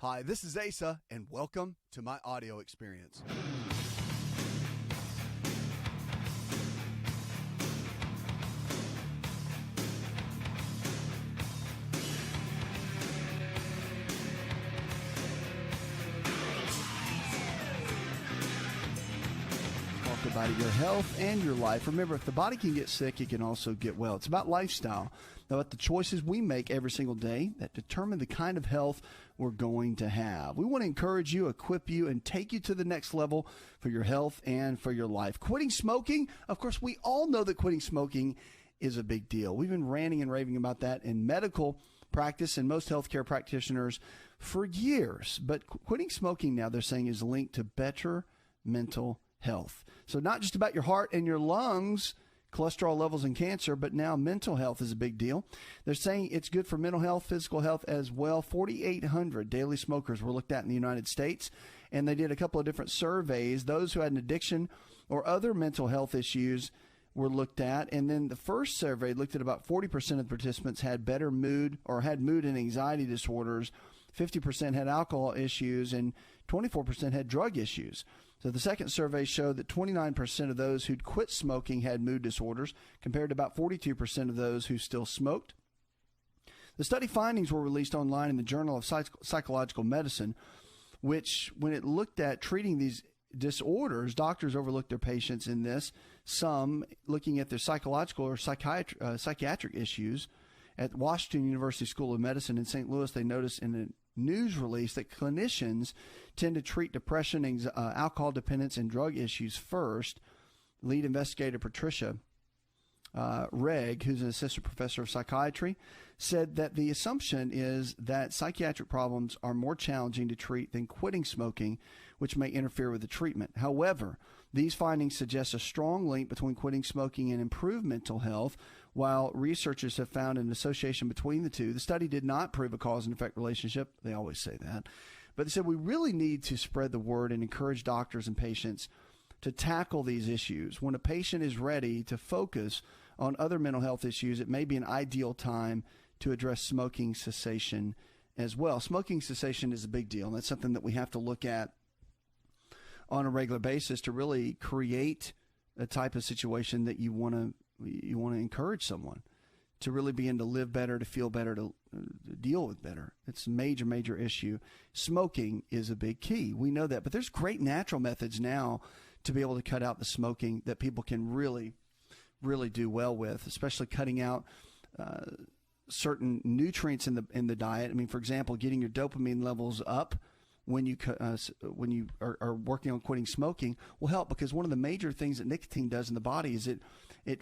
Hi, this is Asa, and welcome to my audio experience. Talk about your health and your life. Remember, if the body can get sick, it can also get well. It's about lifestyle, about the choices we make every single day that determine the kind of health we're going to have. We want to encourage you, equip you, and take you to the next level for your health and for your life. Quitting smoking, of course, we all know that quitting smoking is a big deal. We've been ranting and raving about that in medical practice and most healthcare practitioners for years. But quitting smoking now, they're saying, is linked to better mental health. So not just about your heart and your lungs, cholesterol levels, and cancer, but now mental health is a big deal. They're saying it's good for mental health, physical health as well. 4,800 daily smokers were looked at in the United States, and they did a couple of different surveys. Those who had an addiction or other mental health issues were looked at, and then the first survey looked at about 40% of the participants had better mood or had mood and anxiety disorders. 50% had alcohol issues, and 24% had drug issues. So the second survey showed that 29% of those who'd quit smoking had mood disorders, compared to about 42% of those who still smoked. The study findings were released online in the Journal of Psychological Medicine, which, when it looked at treating these disorders, doctors overlooked their patients in this, some looking at their psychological or psychiatric issues. At Washington University School of Medicine in St. Louis, they noticed in a news release that clinicians tend to treat depression, alcohol dependence, and drug issues first. Lead investigator Patricia Reg, who's an assistant professor of psychiatry, said that the assumption is that psychiatric problems are more challenging to treat than quitting smoking, which may interfere with the treatment. However, these findings suggest a strong link between quitting smoking and improved mental health, while researchers have found an association between the two. The study did not prove a cause and effect relationship. They always say that. But they said we really need to spread the word and encourage doctors and patients to tackle these issues. When a patient is ready to focus on other mental health issues, it may be an ideal time to address smoking cessation as well. Smoking cessation is a big deal, and that's something that we have to look at on a regular basis to really create a type of situation that you want to encourage someone to really begin to live better, to feel better, to deal with better. It's a major, major issue. Smoking is a big key. We know that. But there's great natural methods now to be able to cut out the smoking that people can really, really do well with, especially cutting out certain nutrients in the diet. I mean, for example, getting your dopamine levels up when you are working on quitting smoking will help, because one of the major things that nicotine does in the body is it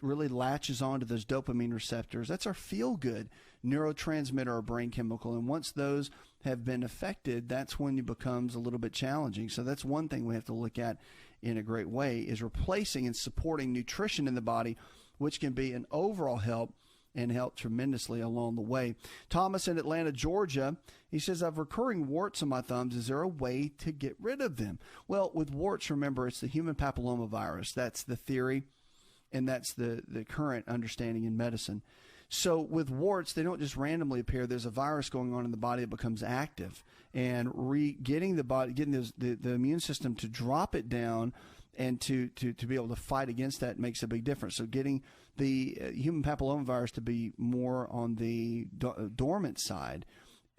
really latches onto those dopamine receptors. That's our feel-good neurotransmitter or brain chemical. And once those have been affected, that's when it becomes a little bit challenging. So that's one thing we have to look at in a great way, is replacing and supporting nutrition in the body, which can be an overall help and help tremendously along the way. Thomas in Atlanta, Georgia, he says, I have recurring warts on my thumbs. Is there a way to get rid of them? Well, with warts, remember, it's the human papillomavirus. That's the theory, and that's the current understanding in medicine. So with warts, they don't just randomly appear. There's a virus going on in the body that becomes active, and getting the immune system to drop it down and to be able to fight against that makes a big difference. So getting the human papillomavirus to be more on the dormant side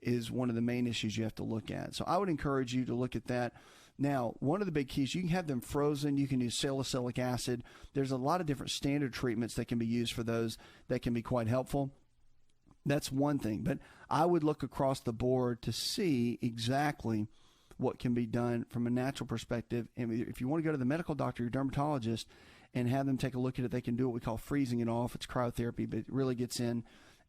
is one of the main issues you have to look at. So I would encourage you to look at that. Now, one of the big keys, you can have them frozen. You can use salicylic acid. There's a lot of different standard treatments that can be used for those that can be quite helpful. That's one thing. But I would look across the board to see exactly what can be done from a natural perspective. And if you want to go to the medical doctor, your dermatologist, and have them take a look at it, they can do what we call freezing it off. It's cryotherapy, but it really gets in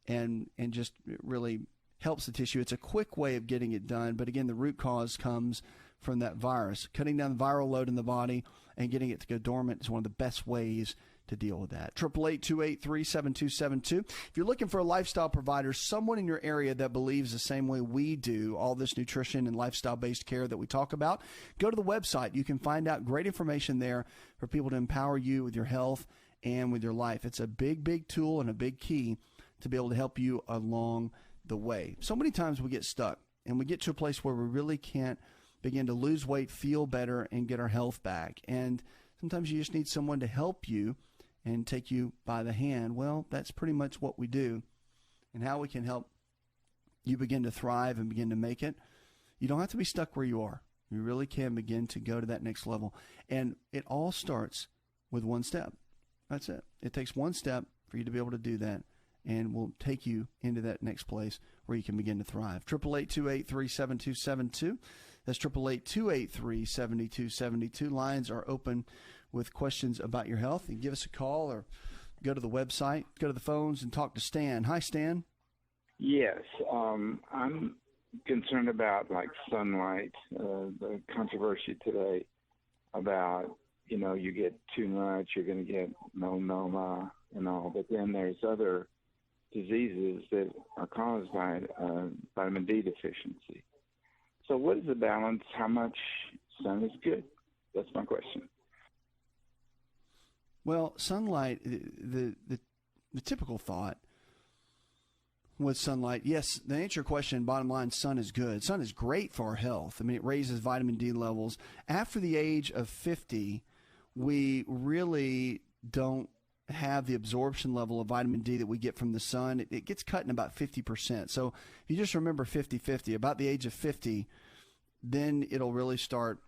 and just really helps the tissue. It's a quick way of getting it done. But again, the root cause comes from that virus. Cutting down the viral load in the body and getting it to go dormant is one of the best ways to deal with that. 888-283-7272. If you're looking for a lifestyle provider, someone in your area that believes the same way we do, all this nutrition and lifestyle-based care that we talk about, go to the website. You can find out great information there for people to empower you with your health and with your life. It's a big, big tool and a big key to be able to help you along the way. So many times we get stuck and we get to a place where we really can't begin to lose weight, feel better, and get our health back. And sometimes you just need someone to help you and take you by the hand. Well, that's pretty much what we do. And how we can help you begin to thrive and begin to make it. You don't have to be stuck where you are. You really can begin to go to that next level. And it all starts with one step. That's it. It takes one step for you to be able to do that, and will take you into that next place where you can begin to thrive. 888-283-7272. That's 888-283-7272. Lines are open with questions about your health. You can give us a call or go to the website, go to the phones, and talk to Stan. Hi, Stan. Yes. I'm concerned about, like, sunlight, the controversy today about, you get too much, you're going to get melanoma and all, but then there's other diseases that are caused by vitamin D deficiency. So what is the balance? How much sun is good? That's my question. Well, sunlight, the typical thought with sunlight, yes, the answer to your question, bottom line, sun is good. Sun is great for our health. I mean, it raises vitamin D levels. After the age of 50, we really don't have the absorption level of vitamin D that we get from the sun. It gets cut in about 50%. So if you just remember 50-50, about the age of 50, then it'll really start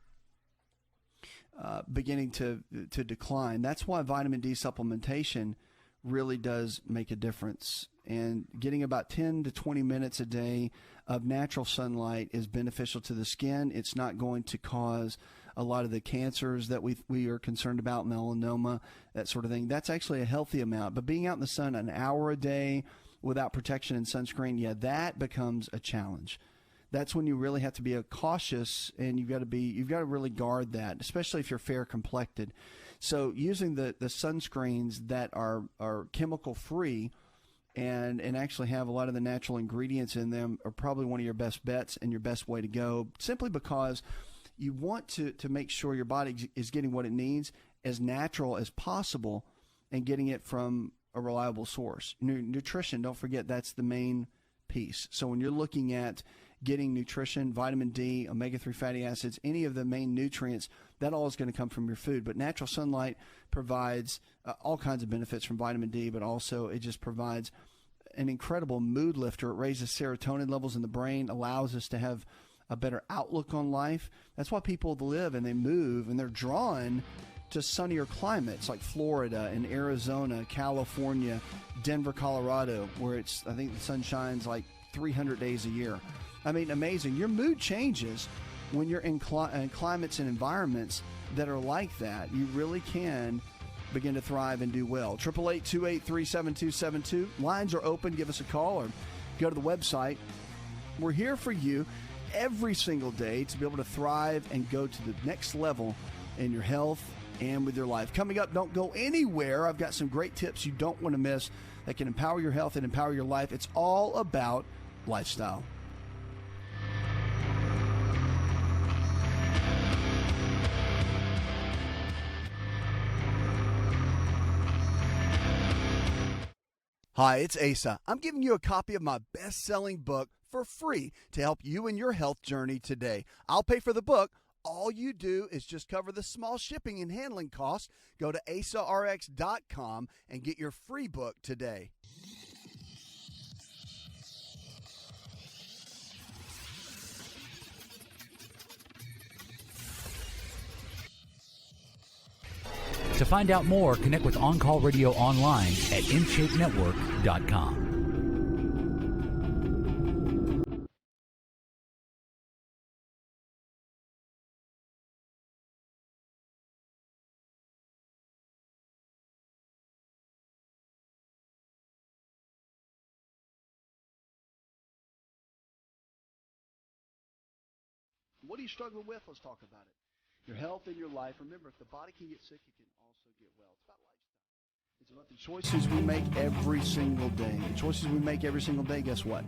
beginning to decline. That's why vitamin D supplementation really does make a difference. And getting about 10 to 20 minutes a day of natural sunlight is beneficial to the skin. It's not going to cause a lot of the cancers that we are concerned about, melanoma, that sort of thing. That's actually a healthy amount. But being out in the sun an hour a day without protection and sunscreen, that becomes a challenge. That's when you really have to be cautious, and you've got to really guard that, especially if you're fair complected. So using the sunscreens that are chemical free and actually have a lot of the natural ingredients in them are probably one of your best bets and your best way to go, simply because you want to make sure your body is getting what it needs as natural as possible and getting it from a reliable source. Nutrition, don't forget, that's the main piece. So when you're looking at getting nutrition, vitamin D, omega-3 fatty acids, any of the main nutrients, that all is going to come from your food. But natural sunlight provides all kinds of benefits from vitamin D, but also it just provides an incredible mood lifter. It raises serotonin levels in the brain, allows us to have a better outlook on life. That's why people live and they move and they're drawn to sunnier climates like Florida and Arizona, California, Denver, Colorado, where I think the sun shines like 300 days a year. I mean, amazing. Your mood changes when you're in climates and environments that are like that. You really can begin to thrive and do well. 888-283-7272. Lines are open. Give us a call or go to the website. We're here for you every single day to be able to thrive and go to the next level in your health and with your life. Coming up, don't go anywhere. I've got some great tips you don't want to miss that can empower your health and empower your life. It's all about lifestyle. Hi, it's Asa. I'm giving you a copy of my best-selling book for free to help you in your health journey today. I'll pay for the book. All you do is just cover the small shipping and handling costs. Go to asarx.com and get your free book today. To find out more, connect with On Call Radio online at InShapeNetwork.com. What are you struggling with? Let's talk about it. Your health and your life. Remember, if the body can get sick, it can also get well. It's about lifestyle. It's about the choices we make every single day. The choices we make every single day, guess what?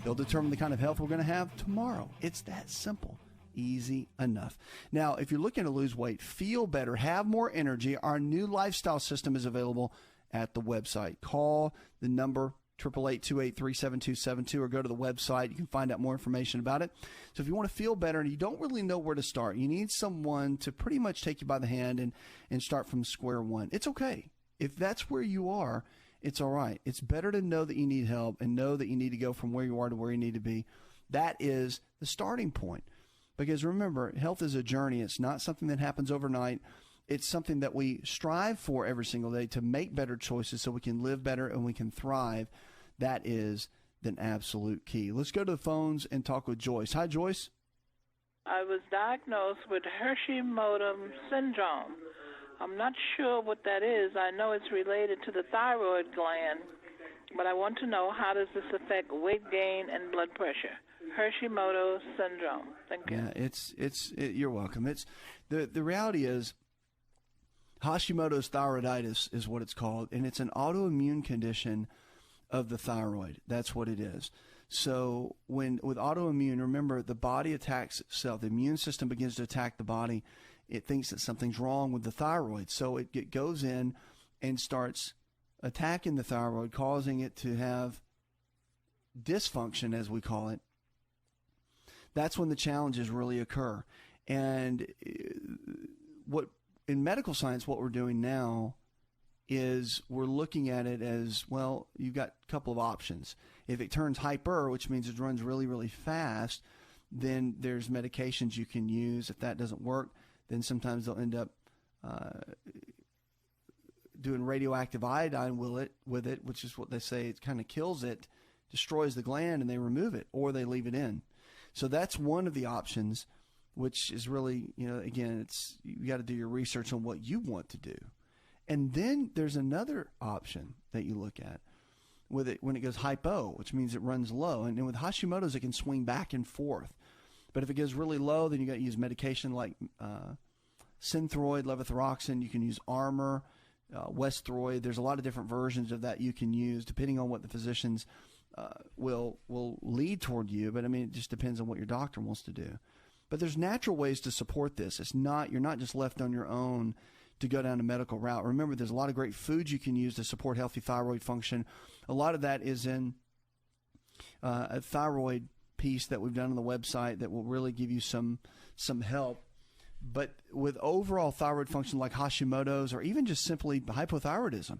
They'll determine the kind of health we're going to have tomorrow. It's that simple. Easy enough. Now, if you're looking to lose weight, feel better, have more energy, our new lifestyle system is available at the website. Call the number 888-283-7272, or go to the website. You can find out more information about it. So if you want to feel better and you don't really know where to start, you need someone to pretty much take you by the hand and start from square one. It's okay. If that's where you are, it's all right. It's better to know that you need help and know that you need to go from where you are to where you need to be. That is the starting point. Because remember, health is a journey. It's not something that happens overnight. It's something that we strive for every single day to make better choices so we can live better and we can thrive. That is an absolute key. Let's go to the phones and talk with Joyce. Hi, Joyce. I was diagnosed with Hashimoto's syndrome. I'm not sure what that is. I know it's related to the thyroid gland, but I want to know, how does this affect weight gain and blood pressure? Hashimoto's syndrome. Thank you. Yeah, you're welcome. It's the reality is Hashimoto's thyroiditis is what it's called, and it's an autoimmune condition of the thyroid. That's what it is. So with autoimmune, remember, the body attacks itself. The immune system begins to attack the body. It thinks that something's wrong with the thyroid. So it goes in and starts attacking the thyroid, causing it to have dysfunction, as we call it. That's when the challenges really occur. And in medical science, what we're doing now is we're looking at it as, well, you've got a couple of options. If it turns hyper, which means it runs really, really fast, then there's medications you can use. If that doesn't work, then sometimes they'll end up doing radioactive iodine with it, which is what they say, it kind of kills it, destroys the gland, and they remove it, or they leave it in. So that's one of the options, which is really, again, you got to do your research on what you want to do. And then there's another option that you look at with it when it goes hypo, which means it runs low. And with Hashimoto's, it can swing back and forth. But if it goes really low, then you got to use medication like Synthroid, levothyroxine. You can use Armour, Westroid. There's a lot of different versions of that you can use depending on what the physicians will lead toward you. But I mean, it just depends on what your doctor wants to do. But there's natural ways to support this. You're not just left on your own to go down a medical route. Remember, there's a lot of great foods you can use to support healthy thyroid function. A lot of that is in a thyroid piece that we've done on the website that will really give you some help. But with overall thyroid function like Hashimoto's or even just simply hypothyroidism,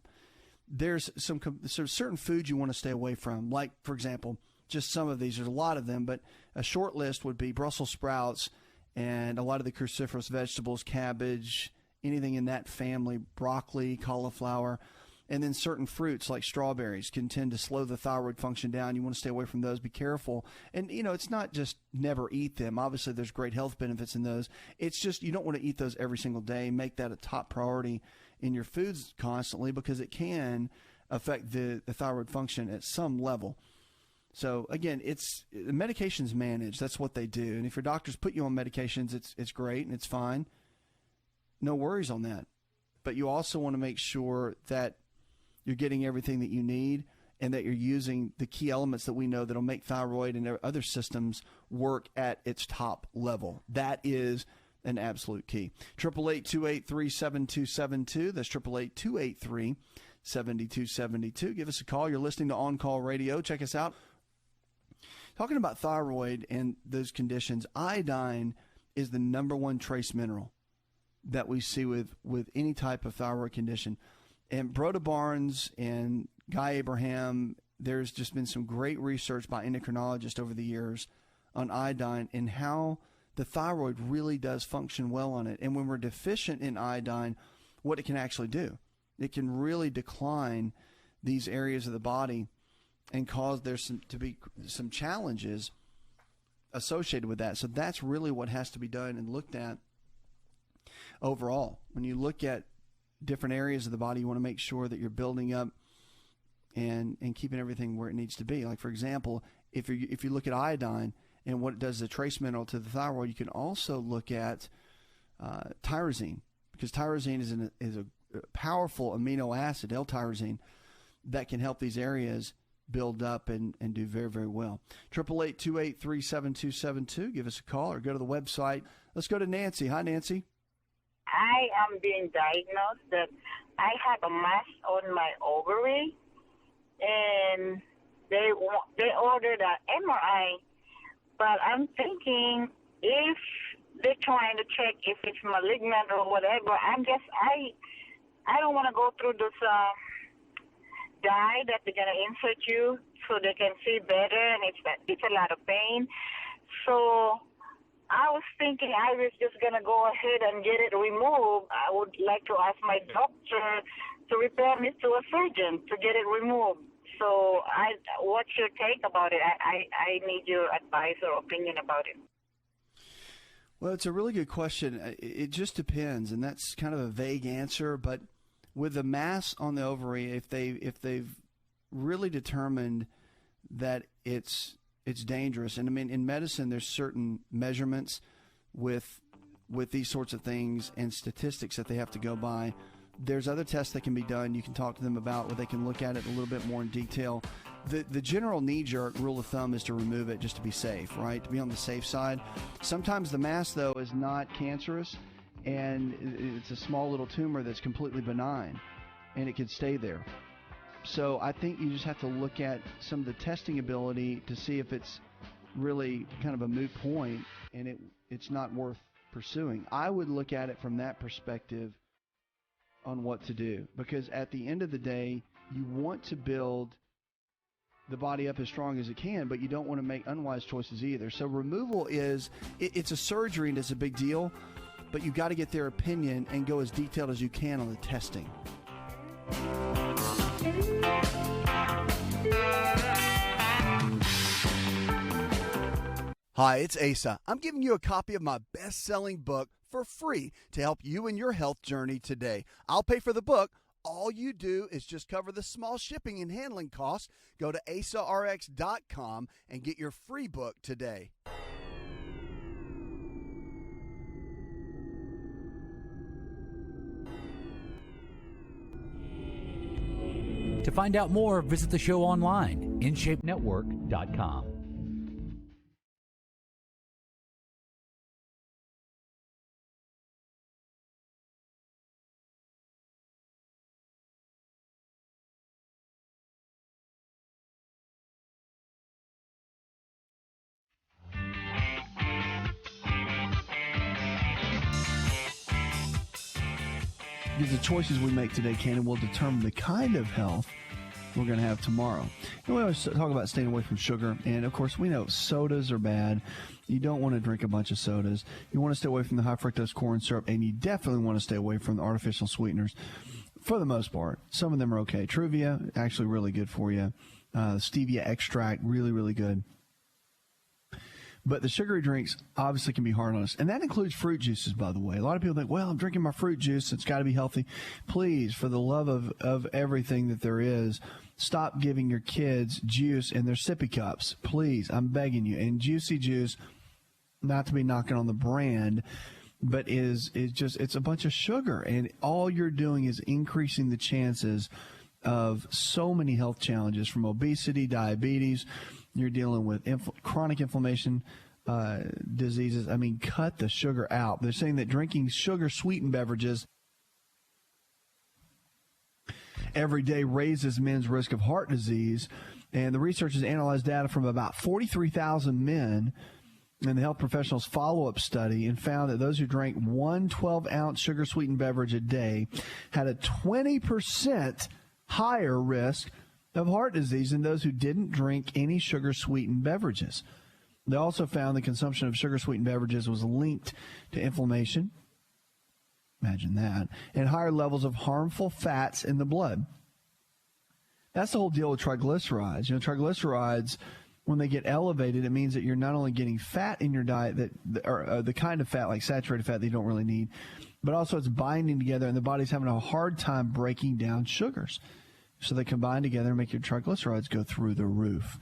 there's certain foods you want to stay away from. Like, for example, just some of these. There's a lot of them, but a short list would be Brussels sprouts and a lot of the cruciferous vegetables, cabbage, anything in that family, broccoli, cauliflower, and then certain fruits like strawberries can tend to slow the thyroid function down. You want to stay away from those. Be careful. And, it's not just never eat them. Obviously, there's great health benefits in those. It's just you don't want to eat those every single day. Make that a top priority in your foods constantly because it can affect the thyroid function at some level. So, again, the medication's managed. That's what they do. And if your doctors put you on medications, it's great and it's fine. No worries on that. But you also want to make sure that you're getting everything that you need and that you're using the key elements that we know that'll make thyroid and other systems work at its top level. That is an absolute key. 888-283-7272. That's 888-283-7272. Give us a call. You're listening to On Call Radio. Check us out. Talking about thyroid and those conditions, iodine is the number one trace mineral that we see with any type of thyroid condition. And Broda Barnes and Guy Abraham, there's just been some great research by endocrinologists over the years on iodine and how the thyroid really does function well on it. And when we're deficient in iodine, what it can actually do, it can really decline these areas of the body and cause there to be some challenges associated with that. So that's really what has to be done and looked at overall. When you look at different areas of the body, you want to make sure that you're building up and keeping everything where it needs to be. Like, for example, if you look at iodine and what it does as a trace mineral to the thyroid, you can also look at tyrosine, because tyrosine is a powerful amino acid, L-tyrosine, that can help these areas build up and do very, very well. 888-283-7272. Give us a call or go to the website. Let's go to Nancy. Hi, Nancy. I am being diagnosed that I have a mass on my ovary, and they ordered an MRI, but I'm thinking if they're trying to check if it's malignant or whatever, I don't want to go through this dye that they're gonna insert you so they can see better, and it's a lot of pain. So I was thinking I was just going to go ahead and get it removed. I would like to ask my doctor to refer me to a surgeon to get it removed. So what's your take about it? I need your advice or opinion about it. Well, it's a really good question. It just depends, and that's kind of a vague answer. But with the mass on the ovary, if they've really determined that it's dangerous, and I mean in medicine there's certain measurements with these sorts of things and statistics that they have to go by. There's other tests that can be done. You can talk to them about where they can look at it a little bit more in detail. The general knee-jerk rule of thumb is to remove it just to be safe, right? To be on the safe side. Sometimes the mass, though, is not cancerous, and it's a small little tumor that's completely benign, and it could stay there. So I think you just have to look at some of the testing ability to see if it's really kind of a moot point and it's not worth pursuing. I would look at it from that perspective on what to do, because at the end of the day, you want to build the body up as strong as it can, but you don't want to make unwise choices either. So removal it's a surgery and it's a big deal, but you got to get their opinion and go as detailed as you can on the testing. Hi, it's Asa. I'm giving you a copy of my best-selling book for free to help you in your health journey today. I'll pay for the book. All you do is just cover the small shipping and handling costs. Go to asarx.com and get your free book today. To find out more, visit the show online, InShapeNetwork.com. The choices we make today, Cannon, will determine the kind of health we're going to have tomorrow. And we always talk about staying away from sugar, and of course we know sodas are bad. You don't want to drink a bunch of sodas. You want to stay away from the high fructose corn syrup, and you definitely want to stay away from the artificial sweeteners for the most part. Some of them are okay. Truvia, actually really good for you. Stevia extract, really, really good. But the sugary drinks obviously can be hard on us. And that includes fruit juices, by the way. A lot of people think, well, I'm drinking my fruit juice. It's got to be healthy. Please, for the love of everything that there is, stop giving your kids juice in their sippy cups. Please, I'm begging you. And Juicy Juice, not to be knocking on the brand, but is just, it's a bunch of sugar. And all you're doing is increasing the chances of so many health challenges, from obesity, diabetes. You're dealing with chronic inflammation, diseases. I mean, cut the sugar out. They're saying that drinking sugar-sweetened beverages every day raises men's risk of heart disease. And the researchers analyzed data from about 43,000 men in the health professionals' follow-up study and found that those who drank one 12-ounce sugar-sweetened beverage a day had a 20% higher risk of heart disease than those who didn't drink any sugar-sweetened beverages. They also found the consumption of sugar-sweetened beverages was linked to inflammation, imagine that, and higher levels of harmful fats in the blood. That's the whole deal with triglycerides. You know, triglycerides, when they get elevated, it means that you're not only getting fat in your diet, or the kind of fat, like saturated fat, that you don't really need, but also it's binding together, and the body's having a hard time breaking down sugars. So they combine together and make your triglycerides go through the roof.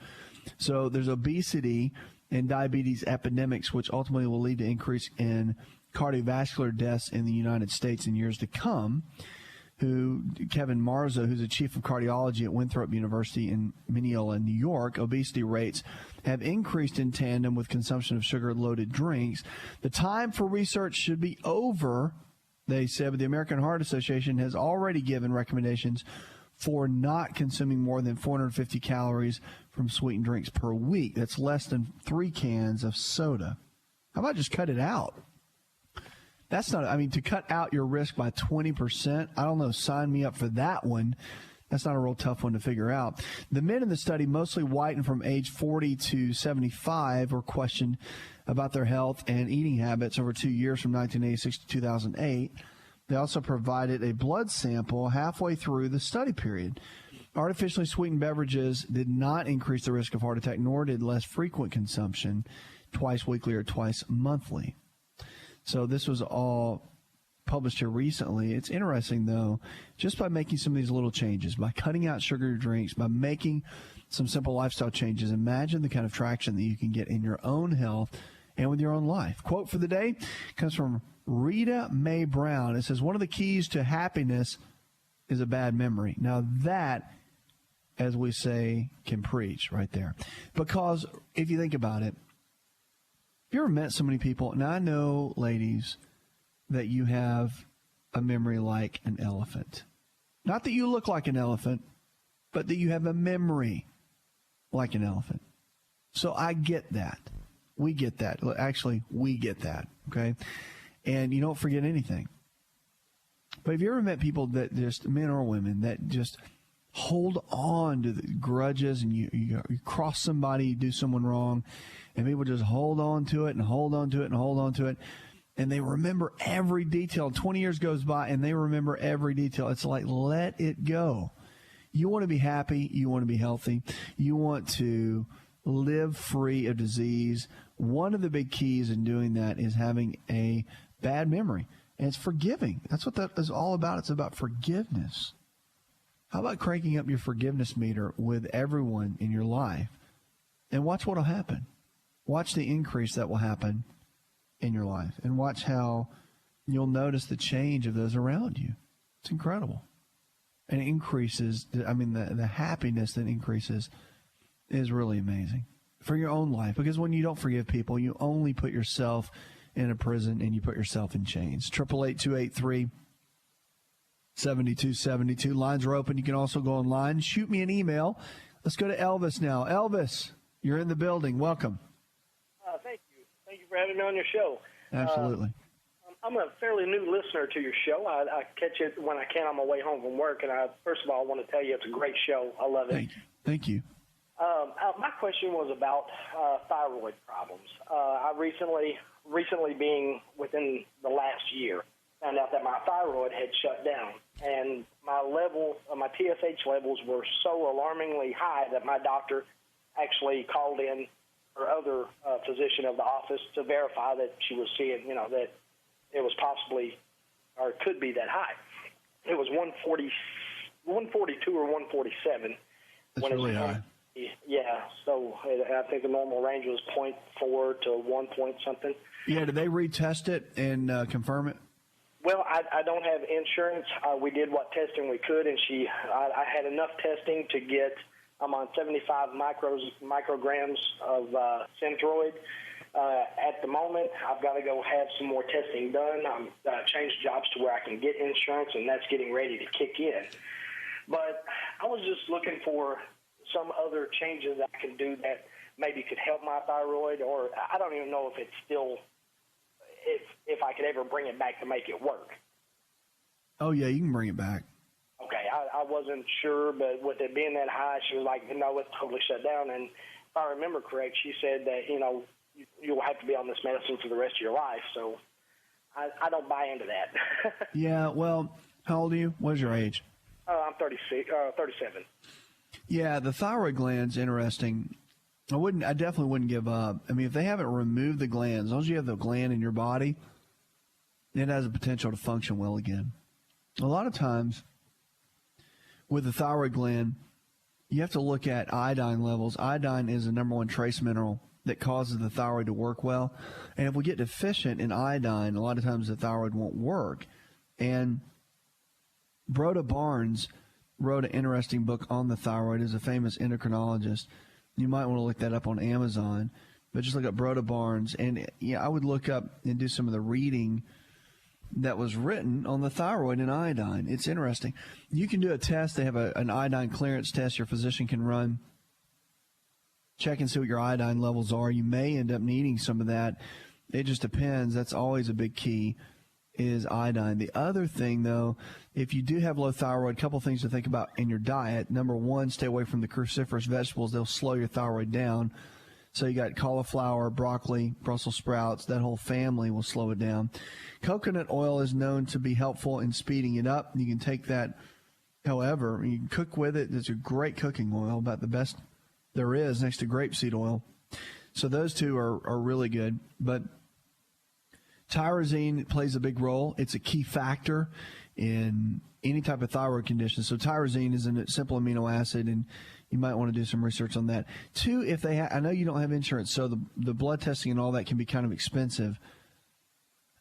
So there's obesity and diabetes epidemics, which ultimately will lead to increase in cardiovascular deaths in the United States in years to come. Kevin Marza, who's the chief of cardiology at Winthrop University in Mineola, New York, obesity rates have increased in tandem with consumption of sugar-loaded drinks. The time for research should be over, they said, but the American Heart Association has already given recommendations for not consuming more than 450 calories from sweetened drinks per week. That's less than 3 cans of soda. How about just cut it out? That's not, I mean, to cut out your risk by 20%, I don't know, sign me up for that one. That's not a real tough one to figure out. The men in the study, mostly white and from age 40 to 75, were questioned about their health and eating habits over 2 years from 1986 to 2008. They also provided a blood sample halfway through the study period. Artificially sweetened beverages did not increase the risk of heart attack, nor did less frequent consumption, twice weekly or twice monthly. So this was all published here recently. It's interesting, though, just by making some of these little changes, by cutting out sugary drinks, by making some simple lifestyle changes, imagine the kind of traction that you can get in your own health and with your own life. Quote for the day comes from Rita Mae Brown. It says, one of the keys to happiness is a bad memory. Now that, as we say, can preach right there. Because if you think about it, have you ever met so many people? Now I know, ladies, that you have a memory like an elephant. Not that you look like an elephant, but that you have a memory like an elephant. So I get that. We get that. Actually, we get that, okay? And you don't forget anything. But have you ever met people that just, men or women, that just hold on to the grudges, and you cross somebody, you do someone wrong, and people just hold on to it and hold on to it and hold on to it. And they remember every detail. 20 years goes by, and they remember every detail. It's like, let it go. You want to be happy. You want to be healthy. You want to live free of disease. One of the big keys in doing that is having a bad memory. And it's forgiving. That's what that is all about. It's about forgiveness. How about cranking up your forgiveness meter with everyone in your life? And watch what will happen. Watch the increase that will happen in your life, and watch how you'll notice the change of those around you. It's incredible. And it increases, I mean, the happiness that increases is really amazing for your own life, because when you don't forgive people, you only put yourself in a prison and you put yourself in chains. 888-283-7272. Lines are open. You can also go online. Shoot me an email. Let's go to Elvis now. Elvis, you're in the building. Welcome. Thank you. Thank you for having me on your show. Absolutely. I'm a fairly new listener to your show. I catch it when I can on my way home from work, and first of all, I want to tell you it's a great show. I love it. Thank you. My question was about thyroid problems. I recently being within the last year, found out that my thyroid had shut down, and my TSH levels were so alarmingly high that my doctor actually called in her other physician of the office to verify that she was seeing, that it was possibly or could be that high. It was 142 or 147. That's really high. Yeah, so I think the normal range was 0.4 to 1 point something. Yeah, did they retest it and confirm it? Well, I don't have insurance. We did what testing we could, and I had enough testing to get. I'm on 75 micrograms of Thyroid. At the moment, I've got to go have some more testing done. I'm changed jobs to where I can get insurance, and that's getting ready to kick in. But I was just looking for some other changes I can do that maybe could help my thyroid, or I don't even know if it's still, if I could ever bring it back to make it work. Oh, yeah, you can bring it back. Okay, I wasn't sure, but with it being that high, she was like, no, it's totally shut down. And if I remember correct, she said that, you'll have to be on this medicine for the rest of your life. So I don't buy into that. Yeah, well, how old are you? What is your age? I'm 37. Yeah, the thyroid gland's interesting. I definitely wouldn't give up. I mean, if they haven't removed the gland, as long as you have the gland in your body, it has the potential to function well again. A lot of times with the thyroid gland, you have to look at iodine levels. Iodine is the number one trace mineral that causes the thyroid to work well. And if we get deficient in iodine, a lot of times the thyroid won't work. And Broda Barnes wrote an interesting book on the thyroid. Is a famous endocrinologist. You might want to look that up on Amazon, but just look up Broda Barnes. And I would look up and do some of the reading that was written on the thyroid and iodine. It's interesting. You can do a test. They have an iodine clearance test your physician can run. Check and see what your iodine levels are. You may end up needing some of that. It just depends. That's always a big key, is iodine. The other thing, though, if you do have low thyroid, a couple things to think about in your diet. Number one, stay away from the cruciferous vegetables. They'll slow your thyroid down. So you got cauliflower, broccoli, Brussels sprouts. That whole family will slow it down. Coconut oil is known to be helpful in speeding it up. You can take that, however, you can cook with it. It's a great cooking oil, about the best there is next to grapeseed oil. So those two are really good. But tyrosine plays a big role. It's a key factor in any type of thyroid condition. So tyrosine is a simple amino acid, and you might want to do some research on that. Two, if they I know you don't have insurance, so the blood testing and all that can be kind of expensive.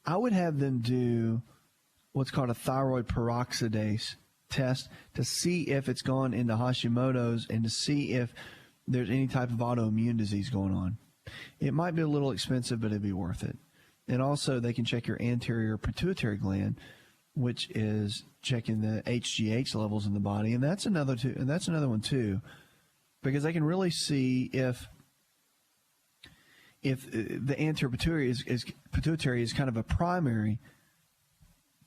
I would have them do what's called a thyroid peroxidase test to see if it's gone into Hashimoto's and to see if there's any type of autoimmune disease going on. It might be a little expensive, but it'd be worth it. And also, they can check your anterior pituitary gland, which is checking the HGH levels in the body, and that's another one too, because they can really see if the anterior pituitary is kind of a primary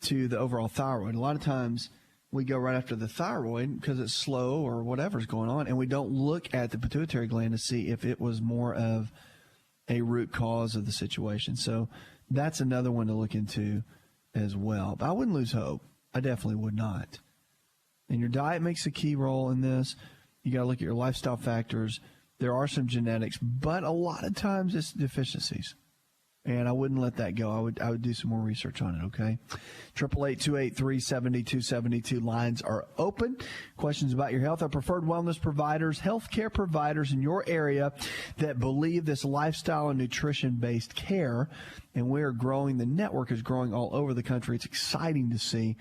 to the overall thyroid. A lot of times we go right after the thyroid because it's slow or whatever's going on, and we don't look at the pituitary gland to see if it was more of a root cause of the situation. So that's another one to look into as well. But I wouldn't lose hope. I definitely would not. And your diet makes a key role in this. You got to look at your lifestyle factors. There are some genetics, but a lot of times it's deficiencies. And I wouldn't let that go. I would do some more research on it, okay? 888-283-7272. Lines are open. Questions about your health. Our preferred wellness providers, healthcare providers in your area that believe this lifestyle and nutrition-based care. And we're growing. The network is growing all over the country. It's exciting to see.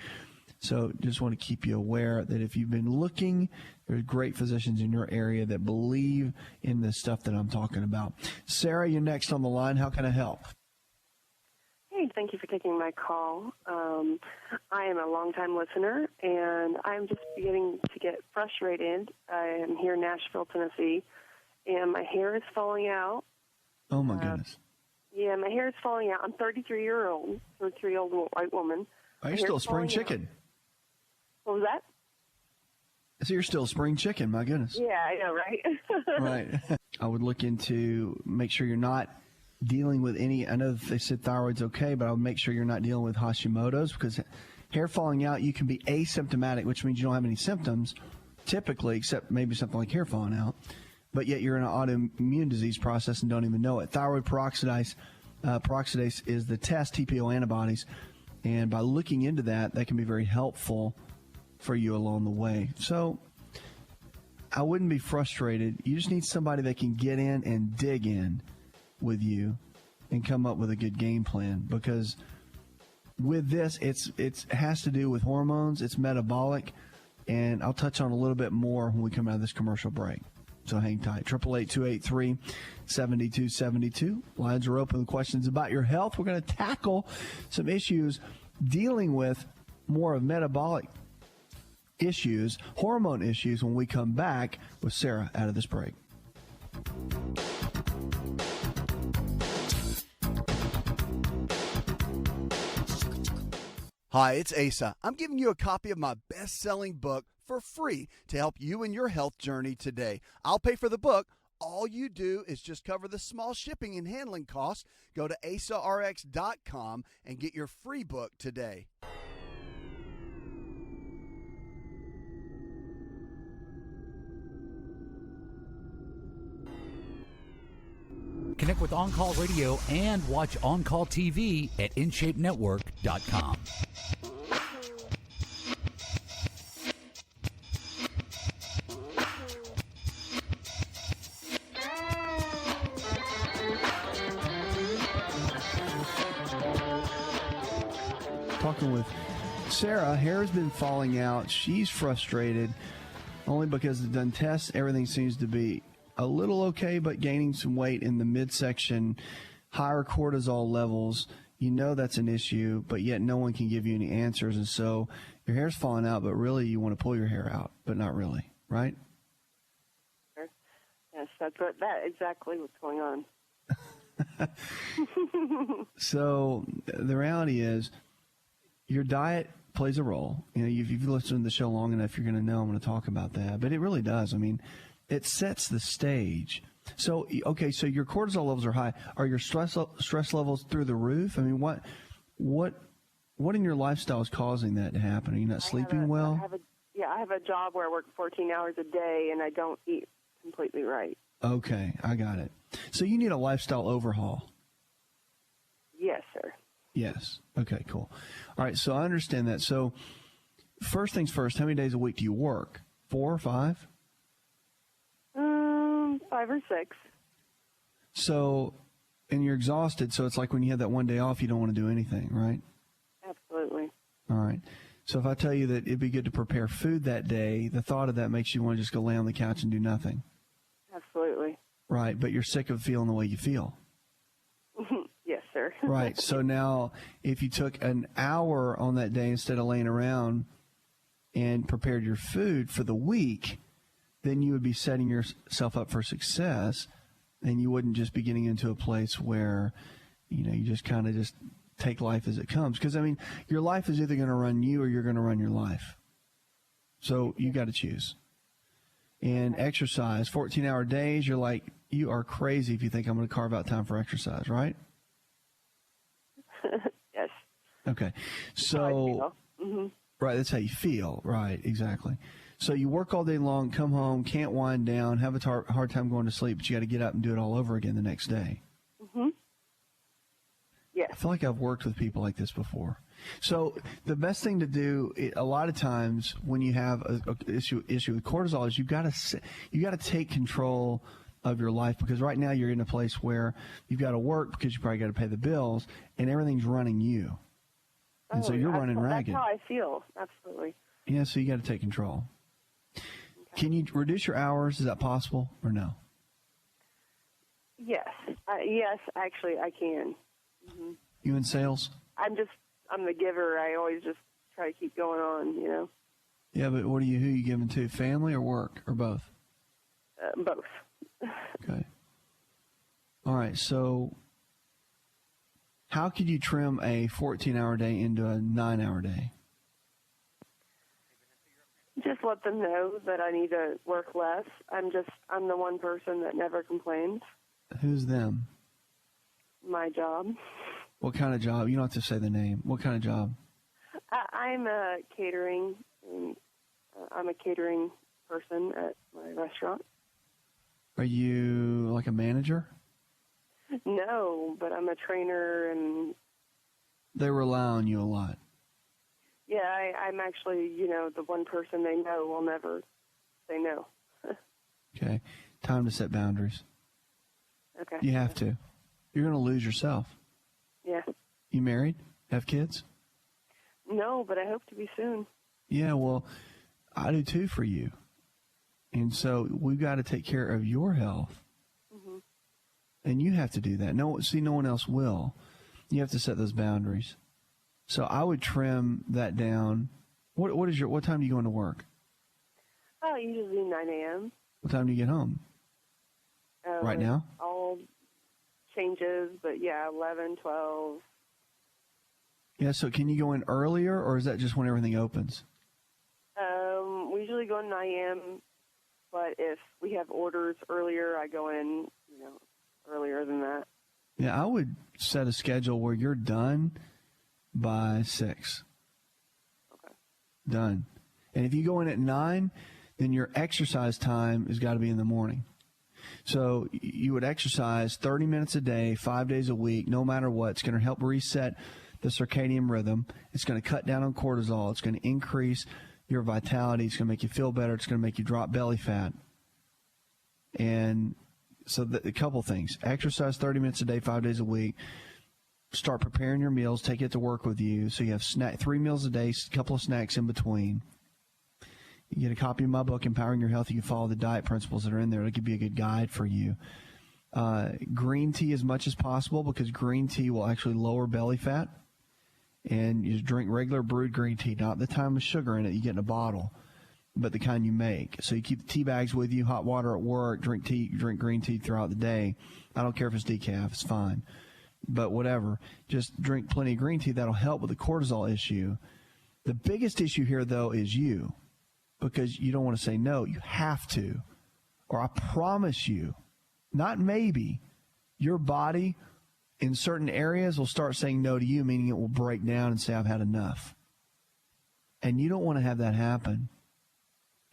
So just want to keep you aware that if you've been looking, there's great physicians in your area that believe in the stuff that I'm talking about. Sarah, you're next on the line. How can I help? Hey, thank you for taking my call. I am a longtime listener, and I'm just beginning to get frustrated. I am here in Nashville, Tennessee, and my hair is falling out. Oh, my goodness. Yeah, my hair is falling out. I'm 33-year-old white woman. Are you still a spring chicken? What was that? So you're still a spring chicken, my goodness. Yeah, I know, right? Right. I would look into, make sure you're not dealing with any, I know they said thyroid's okay, but I would make sure you're not dealing with Hashimoto's, because hair falling out, you can be asymptomatic, which means you don't have any symptoms typically, except maybe something like hair falling out, but yet you're in an autoimmune disease process and don't even know it. Thyroid peroxidase is the test, TPO antibodies, and by looking into that, that can be very helpful for you along the way. So I wouldn't be frustrated. You just need somebody that can get in and dig in with you and come up with a good game plan, because with this, it has to do with hormones. It's metabolic, and I'll touch on a little bit more when we come out of this commercial break. So hang tight. 888-283-7272. Lines are open with questions about your health. We're going to tackle some issues dealing with more of metabolic issues, hormone issues, when we come back with Sarah out of this break. Hi, it's Asa. I'm giving you a copy of my best-selling book for free to help you in your health journey today. I'll pay for the book. All you do is just cover the small shipping and handling costs. Go to asarx.com and get your free book today. Connect with On Call Radio and watch On Call TV at InShapeNetwork.com. Talking with Sarah, hair's been falling out. She's frustrated only because they've done tests. Everything seems to be a little okay, but gaining some weight in the midsection, higher cortisol levels, you know that's an issue, but yet no one can give you any answers. And so your hair's falling out, but really you want to pull your hair out, but not really, right? Yes, that's exactly what's going on. So the reality is your diet plays a role. You know, if you've listened to the show long enough, you're going to know I'm going to talk about that. But it really does. I mean, it sets the stage. So, okay, so your cortisol levels are high. Are your stress levels through the roof? I mean, what in your lifestyle is causing that to happen? Are you not sleeping well? I have a job where I work 14 hours a day, and I don't eat completely right. Okay, I got it. So you need a lifestyle overhaul. Yes, sir. Yes. Okay, cool. All right, so I understand that. So first things first, how many days a week do you work? 4 or 5? 5 or 6. So, and you're exhausted, so it's like when you have that one day off, you don't want to do anything, right? Absolutely. All right. So if I tell you that it'd be good to prepare food that day, the thought of that makes you want to just go lay on the couch and do nothing. Absolutely. Right, but you're sick of feeling the way you feel. Yes, sir. Right. So now if you took an hour on that day instead of laying around and prepared your food for the week, then you would be setting yourself up for success, and you wouldn't just be getting into a place where, you know, you just kind of just take life as it comes. Because, I mean, your life is either going to run you or you're going to run your life. So you got to choose. And exercise, 14-hour days, you're like, you are crazy if you think I'm going to carve out time for exercise, right? Yes. Okay. So, right, that's how you feel. Right, exactly. So you work all day long, come home, can't wind down, have a hard time going to sleep, but you got to get up and do it all over again the next day. Yes. I feel like I've worked with people like this before. So the best thing to do, a lot of times when you have an issue with cortisol, is you got to take control of your life, because right now you're in a place where you've got to work because you probably got to pay the bills, and everything's running you. And so you're running ragged. That's how I feel. Absolutely. Yeah, so you got to take control. Okay. Can you reduce your hours? Is that possible or no? Yes. Yes, actually, I can. You in sales? I'm the giver. I always just try to keep going on, you know. Yeah, but who are you giving to? Family or work or both? Both. Okay. All right. So how could you trim a 14-hour day into a 9-hour day? Just let them know that I need to work less. I'm the one person that never complains. Who's them? My job. What kind of job? You don't have to say the name. What kind of job? I'm a catering. I'm a catering person at my restaurant. Are you like a manager? No, but I'm a trainer, and they rely on you a lot. Yeah, I'm actually, the one person they know will never say no. Okay. Time to set boundaries. Okay. You have to. You're going to lose yourself. Yeah. You married? Have kids? No, but I hope to be soon. Yeah, well, I do too for you. And so we've got to take care of your health. Mm-hmm. And you have to do that. No one else will. You have to set those boundaries. So I would trim that down. What time do you go into work? Oh, usually 9 a.m. What time do you get home? Right now? All changes, but yeah, 11, 12. Yeah, so can you go in earlier, or is that just when everything opens? We usually go in 9 a.m., but if we have orders earlier, I go in, earlier than that. Yeah, I would set a schedule where you're done by 6. Okay. Done. And if you go in at 9, then your exercise time has got to be in the morning. So you would exercise 30 minutes a day, 5 days a week, no matter what. It's going to help reset the circadian rhythm. It's going to cut down on cortisol. It's going to increase your vitality. It's going to make you feel better. It's going to make you drop belly fat. And so a couple things. Exercise 30 minutes a day, 5 days a week. Start preparing your meals. Take it to work with you. So you have 3 meals a day, a couple of snacks in between. You get a copy of my book, Empowering Your Health. You can follow the diet principles that are in there. It could be a good guide for you. green tea as much as possible, because green tea will actually lower belly fat. And you just drink regular brewed green tea, not the time with sugar in it you get in a bottle, but the kind you make. So you keep the tea bags with you, hot water at work, drink green tea throughout the day. I don't care if it's decaf, it's fine. But whatever, just drink plenty of green tea. That'll help with the cortisol issue. The biggest issue here, though, is you, because you don't want to say no. You have to. Or I promise you, not maybe, your body in certain areas will start saying no to you, meaning it will break down and say, I've had enough. And you don't want to have that happen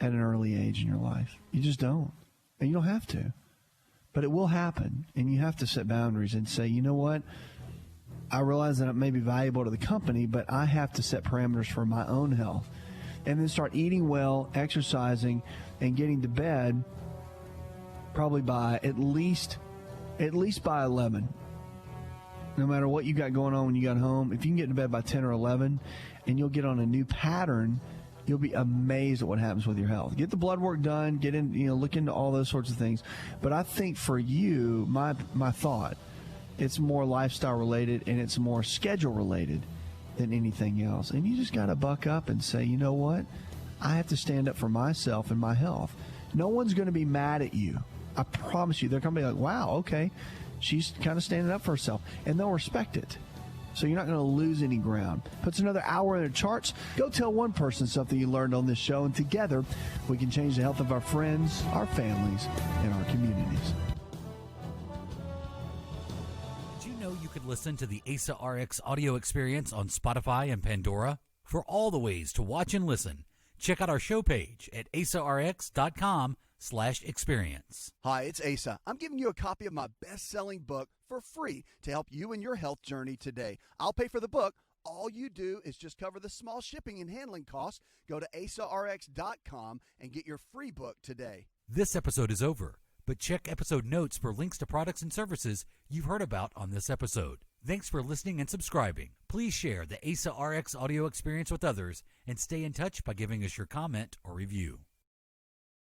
at an early age in your life. You just don't. And you don't have to. But it will happen. And you have to set boundaries and say, you know what? I realize that it may be valuable to the company, but I have to set parameters for my own health. And then start eating well, exercising, and getting to bed probably by at least by 11. No matter what you got going on when you got home, if you can get to bed by 10 or 11 and you'll get on a new pattern, you'll be amazed at what happens with your health. Get the blood work done, get in, look into all those sorts of things. But I think for you, my thought, it's more lifestyle related and it's more schedule related than anything else. And you just got to buck up and say, you know what? I have to stand up for myself and my health. No one's going to be mad at you. I promise you. They're going to be like, wow, okay. She's kind of standing up for herself, and they'll respect it. So you're not going to lose any ground. Puts another hour in the charts. Go tell one person something you learned on this show, and together we can change the health of our friends, our families, and our communities. Did you know you could listen to the Asa Rx audio experience on Spotify and Pandora? For all the ways to watch and listen, check out our show page at asarx.com/experience. Hi, it's Asa. I'm giving you a copy of my best-selling book for free to help you in your health journey today. I'll pay for the book. All you do is just cover the small shipping and handling costs. Go to asarx.com and get your free book today. This episode is over, but check episode notes for links to products and services you've heard about on this episode. Thanks for listening and subscribing. Please share the Asa Rx audio experience with others and stay in touch by giving us your comment or review.